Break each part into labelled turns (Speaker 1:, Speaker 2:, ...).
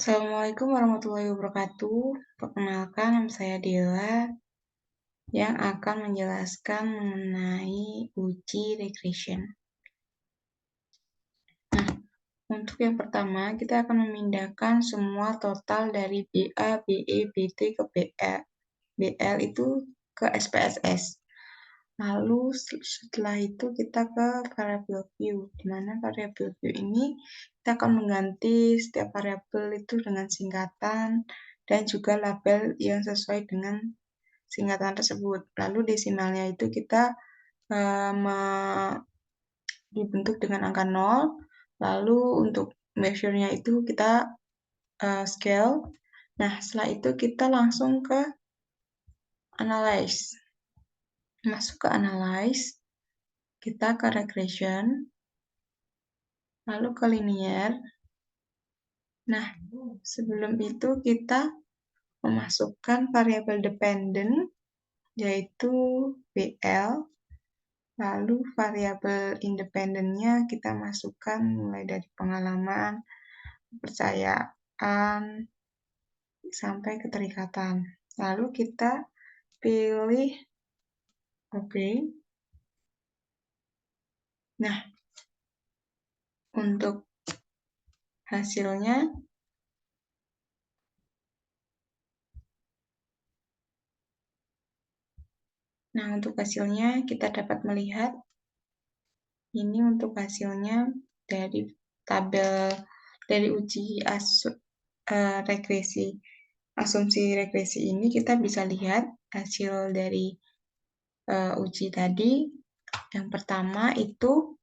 Speaker 1: Assalamualaikum warahmatullahi wabarakatuh. Perkenalkan, nama saya Dela yang akan menjelaskan mengenai uji regression. Nah, untuk yang pertama, kita akan memindahkan semua total dari BA, BE, BT ke BL. BL itu ke SPSS. Lalu setelah itu kita ke variable view, di mana variable view ini kita akan mengganti setiap variabel itu dengan singkatan dan juga label yang sesuai dengan singkatan tersebut. Lalu desimalnya itu kita dibentuk dengan angka 0, lalu untuk measure-nya itu kita scale. Nah, setelah itu kita langsung ke analyze. Masuk ke analyze, kita ke regression, lalu ke linear. Nah, sebelum itu kita memasukkan variabel dependent, yaitu BL, lalu variabel independennya kita masukkan mulai dari pengalaman, kepercayaan, sampai keterikatan. Lalu kita pilih OK. Nah, untuk hasilnya, kita dapat melihat ini untuk hasilnya dari tabel dari uji regresi. Asumsi regresi ini kita bisa lihat hasil dari uji tadi. Yang pertama itu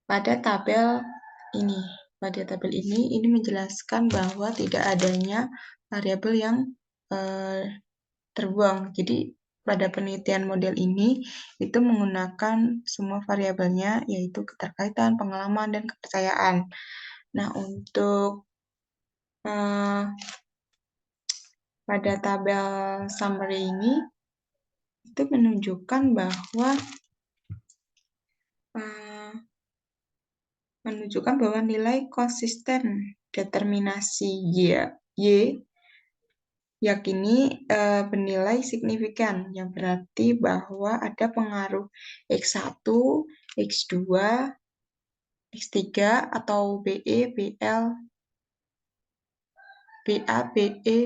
Speaker 1: pada tabel ini. Pada tabel ini menjelaskan bahwa tidak adanya variabel yang terbuang. Jadi pada penelitian model ini itu menggunakan semua variabelnya, yaitu keterkaitan, pengalaman, dan kepercayaan. Nah, untuk pada tabel summary ini itu menunjukkan bahwa nilai konsisten determinasi Y yakini bernilai signifikan, yang berarti bahwa ada pengaruh X1, X2, X3, atau BE, BL, BA, BE,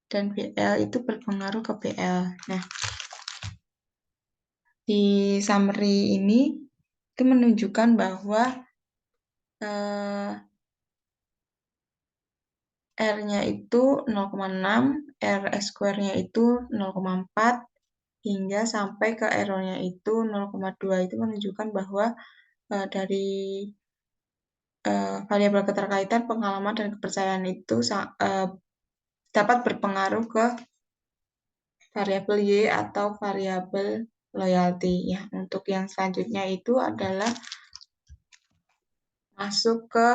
Speaker 1: dan BL itu berpengaruh ke BL. Nah, di summary ini itu menunjukkan bahwa R-nya itu 0,6, R square-nya itu 0,4, hingga sampai ke error-nya itu 0,2. Itu menunjukkan bahwa dari variabel keterkaitan, pengalaman, dan kepercayaan itu dapat berpengaruh ke variabel Y atau variabel loyalty. Ya, untuk yang selanjutnya itu adalah masuk ke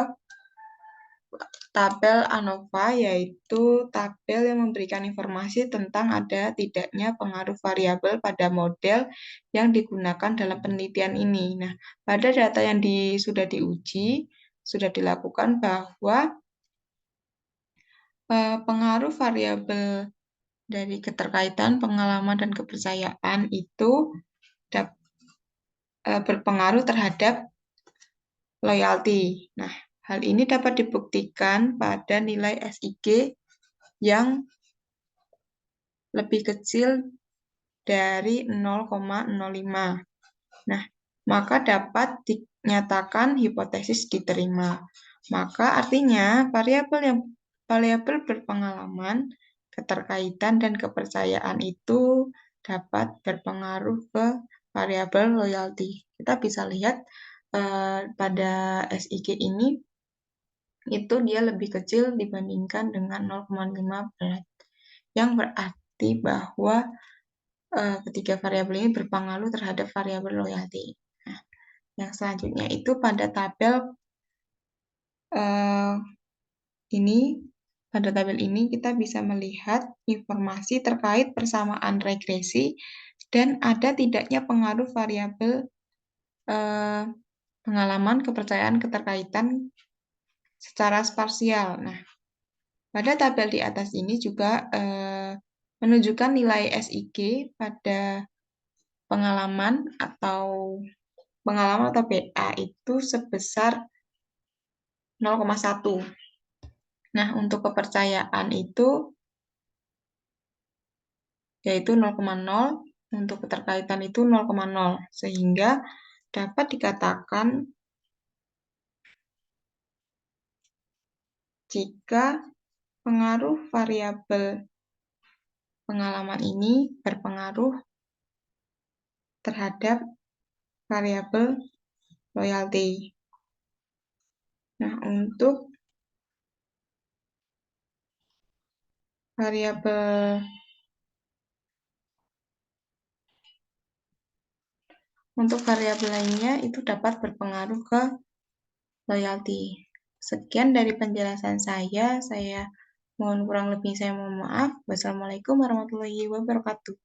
Speaker 1: tabel ANOVA, yaitu tabel yang memberikan informasi tentang ada tidaknya pengaruh variabel pada model yang digunakan dalam penelitian ini. Nah, pada data yang sudah diuji, sudah dilakukan bahwa pengaruh variabel dari keterkaitan, pengalaman, dan kepercayaan itu berpengaruh terhadap loyalty. Nah, hal ini dapat dibuktikan pada nilai SIG yang lebih kecil dari 0,05. Nah, maka dapat dinyatakan hipotesis diterima. Maka artinya variabel berpengalaman, keterkaitan, dan kepercayaan itu dapat berpengaruh ke variabel loyalty. Kita bisa lihat pada SIG ini itu dia lebih kecil dibandingkan dengan 0,5 berat. Yang berarti bahwa ketiga variabel ini berpengaruh terhadap variabel loyalty. Nah, yang selanjutnya itu pada tabel pada tabel ini kita bisa melihat informasi terkait persamaan regresi dan ada tidaknya pengaruh variabel pengalaman, kepercayaan, keterkaitan secara sparsial. Nah, pada tabel di atas ini juga menunjukkan nilai SIG pada pengalaman atau BA itu sebesar 0,1. Nah, untuk kepercayaan itu yaitu 0,0, untuk keterkaitan itu 0,0, sehingga dapat dikatakan jika pengaruh variabel pengalaman ini berpengaruh terhadap variabel loyalty. Nah, untuk variabel lainnya itu dapat berpengaruh ke loyalty. Sekian dari penjelasan saya mohon kurang lebih saya mohon maaf. Wassalamualaikum warahmatullahi wabarakatuh.